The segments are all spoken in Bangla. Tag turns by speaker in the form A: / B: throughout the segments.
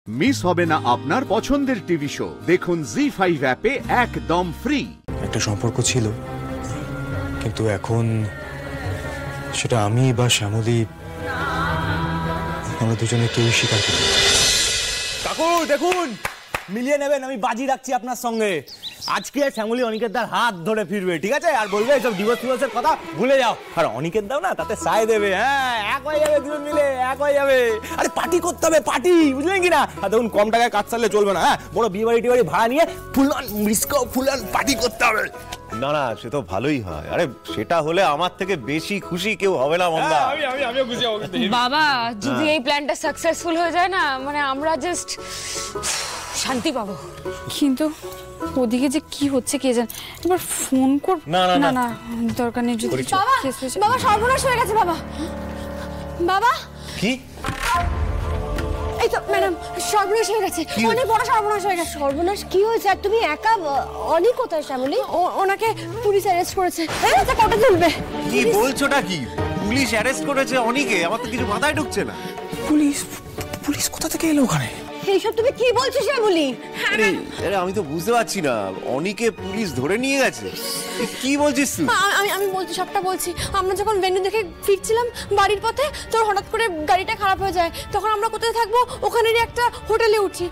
A: মিস হবে না আপনার পছন্দের টিভি শো। দেখুন জি5 অ্যাপে একদম ফ্রি।
B: একটা সম্পর্ক ছিল, কিন্তু এখন সেটা আমি বা শ্যামলী আমরা দুজনে কেউই স্বীকার করি।
C: কাকু দেখুন, মিলিয়ে নেবেন, আমি বাজি রাখছি আপনার সঙ্গে। আজকে শ্যামলী অনিকেত দার হাত ধরে ফিরবে, ঠিক আছে? আর বলবে এইসব ডিভোর্সের কথা ভুলে যাও। আর অনিকেত দাও না তাতে সায় দেবে। হ্যাঁ, এক হয়ে যাবে, দুজন মিলে এক হয়ে যাবে। আরে পার্টি করতে হবে, পার্টি, বুঝলেন কি না? আর দেখুন, কম টাকায় কাজ চাললে চলবে না। হ্যাঁ, বড় বিয়ে বাড়ি টিয়ে বাড়ি ভাড়া নিয়ে ফুল অন মিস্কো ফুল অন পার্টি করতে হবে।
D: না না, সে তো ভালোই হয়। আরে সেটা হলে আমার থেকে বেশি খুশি কেউ হবে না মন্দা।
E: আমিও খুশি হব।
F: বাবা, যদি এই প্ল্যানটা সাকসেসফুল হয়ে যায় না, মানে আমরা জাস্ট শান্তি পাবো।
G: কিন্তু ওদিকে যে কি হচ্ছে কে জানে। এবার ফোন কর।
C: না না
G: না, দরকার নেই। যদি
F: বাবা, বাবা সর্বনাশ হয়ে গেছে। বাবা, বাবা
D: কি?
F: এই তো ম্যাডাম, সর্বনাশ হয়ে গেছে, অনেক বড় সর্বনাশ হয়ে গেছে।
H: সর্বনাশ কি হয়েছে? আর তুমি একা? অনেক কোথায় শ্যামলী?
F: ওনাকে পুলিশ অ্যারেস্ট করেছে। আচ্ছা, কোর্টে তুলবে।
D: কি বলছোটা কি? পুলিশ অ্যারেস্ট করেছে অনিকে? আমার তো কিছু মাথায় ঢুকছে না।
B: পুলিশ কোথা থেকে এলো ওখানে?
H: এইসব তুমি কি বলছো শ্যামলী?
D: আরে আমি তো বুঝতে পারছি না, অনিকে পুলিশ ধরে নিয়ে গেছে? কি বলছিস তুই?
F: আমি বলছি, সবটা বলছি। আমরা যখন ভেন্যু দেখে ফিরছিলাম বাড়ির পথে, তোর হঠাৎ করে গাড়িটা খারাপ হয়ে যায়। তখন আমরা কোথায় থাকবো, ওখানেরই একটা হোটেলে উঠি।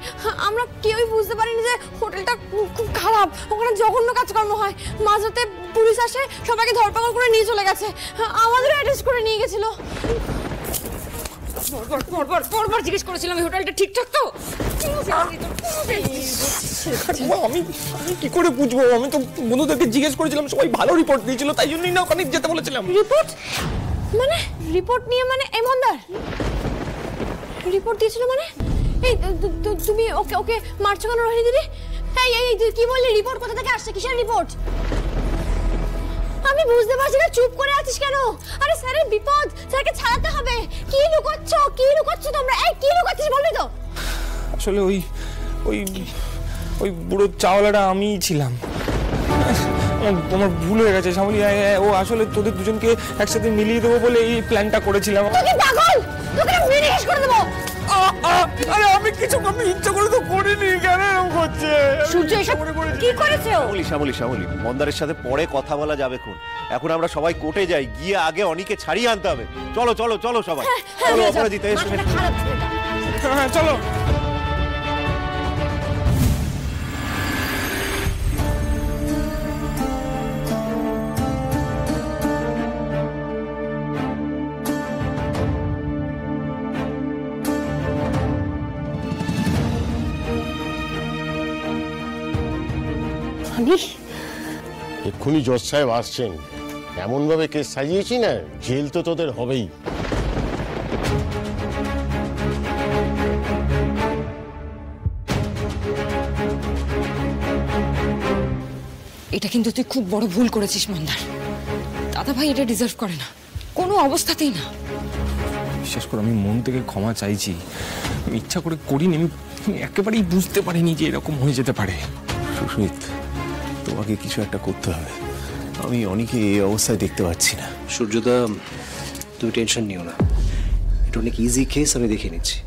F: আমরা কেউই বুঝতে পারিনি যে হোটেলটা খুব খারাপ, ওখানে জঘন্য কাজকর্ম হয়। মাঝরাতে পুলিশ আসে, সবাইকে ধরপাকড় করে নিয়ে চলে গেছে। আমাদেরও অ্যারেস্ট করে নিয়ে গেছিল। পরবার জিজ্ঞেস করেছিলাম এই হোটেলটা ঠিকঠাক তো।
C: আমি কি করে বুঝবো? আমি তো বন্ধুদেরকে জিজ্ঞেস করেছিলাম, সবাই ভালো রিপোর্ট দিয়েছিল, তাই জন্যই না ওখানে যেতে বলেছিলাম।
F: রিপোর্ট মানে? রিপোর্ট নিয়ে মানে? এমনদার রিপোর্ট দিয়েছিল মানে? এই তুমি ওকে মারছো কেন রোহিণী দিদি? এই তুই কি বললি? রিপোর্ট কোথা থেকে আসছে? কিসের রিপোর্ট? আমি বুঝতে পারছি না, চুপ করে আছিস কেন? আরে স্যারের বিপদ, স্যারকে ছাড়াতে হবে। কি লুকোচ্ছ তোমরা? এই কি লুকোচ্ছিস বলবি তো?
B: আসলে ওই বুড়ো চাওয়ালাটা আমিই ছিলাম। আমার ভুল হয়ে গেছে শ্যামলী। ও আসলে তোদের দুজনকে একসাথে মিলিয়ে দেবো বলে এই প্ল্যানটা করেছিলাম।
F: তুই কি পাগল? তোকে মেরে শেষ করে দেবো।
C: আরে আমি ইচ্ছা করে তো করিনি, কেন এরকম করছে?
F: সূর্য এসব কি করেছে?
D: শ্যামলী, মন্দারের সাথে পরে কথা বলা যাবে। এখন আমরা সবাই কোর্টে যাই, গিয়ে আগে অনিকে ছাড়িয়ে আনতে হবে। চলো সবাই, চলো অপরাজিতা এসো।
C: হ্যাঁ চলো।
I: এক্ষুনি জজ সাহেব আসছেন। এমন ভাবে কেস সাজিয়েছি না, জেল তো তোদের হবেই।
F: এটা কিন্তু তুই খুব বড় ভুল করেছিস মন্দার। দাদা ভাই এটা ডিজার্ভ করে না, কোনো অবস্থাতেই না।
B: বিশেষ করে আমি মন থেকে ক্ষমা চাইছি। আমি ইচ্ছা করে করিনি, আমি একেবারেই বুঝতে পারিনি যে এরকম হয়ে যেতে পারে।
D: সুস্মিত, তোমাকে কিছু একটা করতে হবে। আমি অনেকে এই অবস্থায় দেখতে পাচ্ছি না।
J: সূর্যদা, তুমি টেনশন নিও না, এটা অনেক ইজি কেস, আমি দেখে নিচ্ছি।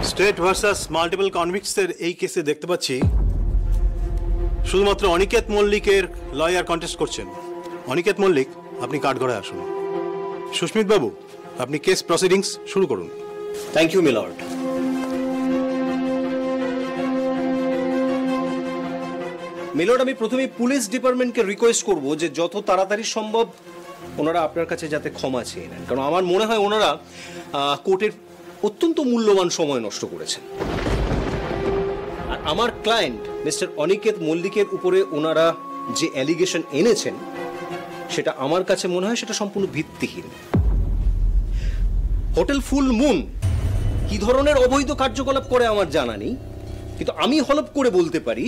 K: স্টেট ভার্সাস মাল্টিপল কনভিক্টসের এই কেসে দেখতে পাচ্ছি শুধুমাত্র অনিকেত মল্লিকের লয়ার কন্টেস্ট করছেন। অনিকেত মল্লিক, আপনি কাঠগড়ায় আসুন। সুস্মিত বাবু, আপনি কেস প্রসিডিংস শুরু করুন।
J: Thank you milord. মিলর্ড, আমি প্রথমেই পুলিশ ডিপার্টমেন্টকে রিকোয়েস্ট করব যে যত তাড়াতাড়ি সম্ভব ওনারা আপনার কাছে যাতে ক্ষমা চেয়ে নেন, কারণ আমার মনে হয় ওনারা কোর্টের অত্যন্ত মূল্যবান সময় নষ্ট করেছেন। আর আমার ক্লায়েন্ট মিস্টার অনিকেত মল্লিকের উপরে ওনারা যে অ্যালিগেশন এনেছেন সেটা আমার কাছে মনে হয় সেটা সম্পূর্ণ ভিত্তিহীন। হোটেল ফুল মুন কি ধরনের অবৈধ কার্যকলাপ করে আমার জানা নেই, কিন্তু আমি হলফ করে বলতে পারি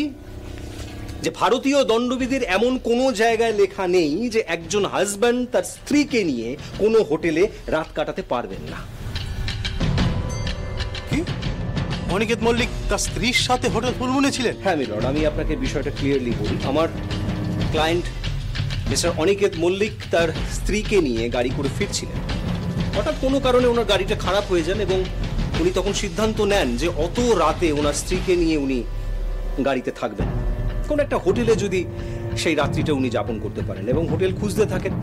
J: যে ভারতীয় দণ্ডবিধির এমন কোনো জায়গায় লেখা নেই যে একজন হাজব্যান্ড তার স্ত্রীকে নিয়ে কোনো হোটেলে রাত কাটাতে পারবেন না।
K: কি অনিকেত মল্লিক তার স্ত্রীর সাথে হোটেল ফুল মুনে ছিলেন?
J: হ্যাঁ মিলর্ড, আমি আপনাকে বিষয়টা ক্লিয়ারলি বলি। আমার ক্লায়েন্ট মিস্টার অনিকেত মল্লিক তার স্ত্রীকে নিয়ে গাড়ি করে ফিরছিলেন। হঠাৎ কোনো কারণে ওনার গাড়িটা খারাপ হয়ে যান এবং উনি তখন সিদ্ধান্ত নেন যে অত রাতে ওনার স্ত্রীকে নিয়ে উনি গাড়িতে থাকবেন, কোন একটা হোটেলে যদি সেই রাত্রিটা উনি যাপন করতে পারেন, এবং হোটেল খুঁজতে থাকেন।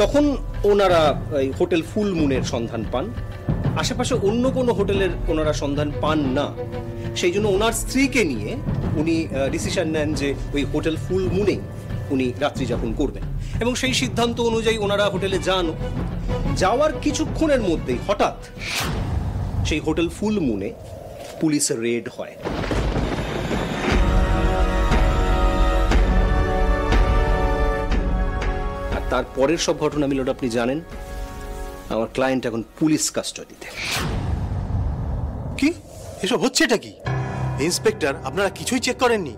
J: তখন ওনারা এই হোটেল ফুল মুনের সন্ধান পান। আশেপাশে অন্য কোনো হোটেলের ওনারা সন্ধান পান না, সেই জন্য ওনার স্ত্রীকে নিয়ে উনি ডিসিশন নেন যে ওই হোটেল ফুল মুনে উনি রাত্রি যাপন করবেন, এবং সেই সিদ্ধান্ত অনুযায়ী ওনারা হোটেলে যান। যাওয়ার কিছুক্ষণের মধ্যেই হঠাৎ সেই হোটেল ফুল মুনে পুলিশের রেড হয়। আর তারপরের সব ঘটনা মিলর্ড আপনি জানেন। আমার ক্লায়েন্ট এখন পুলিশ কাস্টাডিতে।
K: কি এসব হচ্ছেটা কি ইন্সপেক্টর? আপনারা কিছুই চেক করেননি?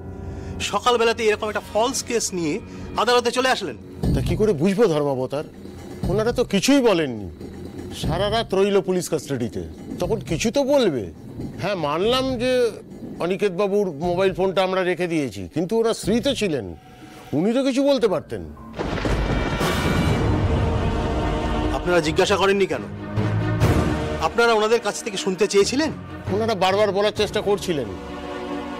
K: সকালবেলাতে এরকম একটা ফলস কেস নিয়ে আদালতে চলে আসলেন।
I: তা কি করে বুঝবো ধর্মাবতার? ওনারা তো কিছুই বলেননি, সারা রাত রইল পুলিশ কাস্টাডিতে, তখন কিছু তো বলবে। হ্যাঁ মানলাম যে অনিকেত বাবুর মোবাইল ফোনটা আমরা রেখে দিয়েছি, কিন্তু ওরা স্ত্রী তো ছিলেন, উনি তো কিছু বলতে পারতেন।
K: আপনারা জিজ্ঞাসা করেননি কেন? আপনারা ওনাদের কাছ থেকে শুনতে চেয়েছিলেন?
I: ওনারা বারবার বলার চেষ্টা করছিলেন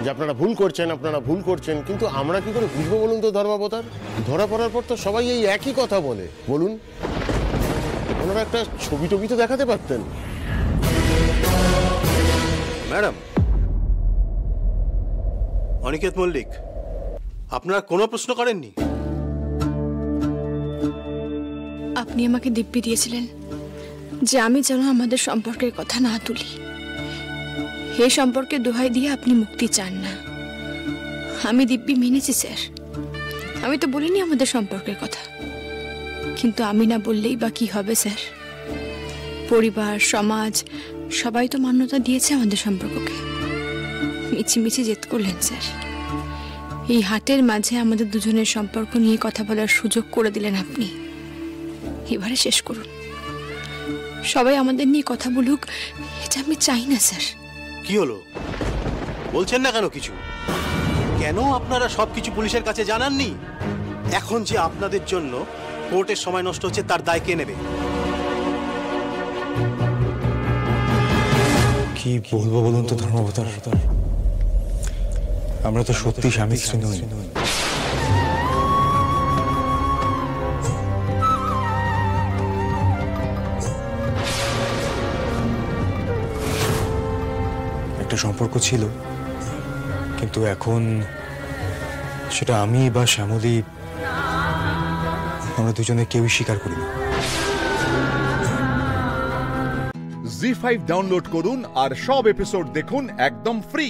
I: যে আপনারা ভুল করছেন, আপনারা ভুল করছেন, কিন্তু আমরা কি করে বুঝবো বলুন তো ধর্মাবতার? ধরা পড়ার পর তো সবাই এই একই কথা বলে। বলুন, ওনারা একটা ছবি টবি তো দেখাতে পারতেন।
K: ম্যাডাম, অনিকেত মল্লিক, আপনারা কোনো প্রশ্ন করেননি?
F: আপনি আমাকে দিব্যি দিয়েছিলেন যে আমি যেন আমাদের সম্পর্কের কথা না তুলি। এই সম্পর্কে দোহাই দিয়ে আপনি মুক্তি চান না। আমি দিব্যি মেনেছি স্যার, আমি তো বলিনি আমাদের সম্পর্কের কথা। কিন্তু আমি না বললেই বা কি হবে স্যার? পরিবার, সমাজ সবাই তো মান্যতা দিয়েছে আমাদের সম্পর্ককে। মিছিমিছি জেদ করলেন স্যার। এই হাটের মাঝে আমাদের দুজনের সম্পর্ক নিয়ে কথা বলার সুযোগ করে দিলেন আপনি। এবারে শেষ করুন, সবাই আমাদের নিয়ে কথা বলুক, এটা আমি চাই না স্যার।
K: কি হলো, বলছেন না কেন কিছু? কেন আপনারা সবকিছু পুলিশের কাছে জানাননি? এখন যে আপনাদের জন্য কোর্টের সময় নষ্ট হচ্ছে তার দায় কে নেবে?
B: কি বলবো বলুন তো ধর্মাবতার, আমরা তো সত্যি স্বামী স্ত্রী নই। একটা সম্পর্ক ছিল, কিন্তু এখন সেটা আমি বা শ্যামলী, আমরা দুজনে কেউই স্বীকার করি না।
A: জি5 ডাউনলোড করুন আর সব এপিসোড দেখুন একদম ফ্রি।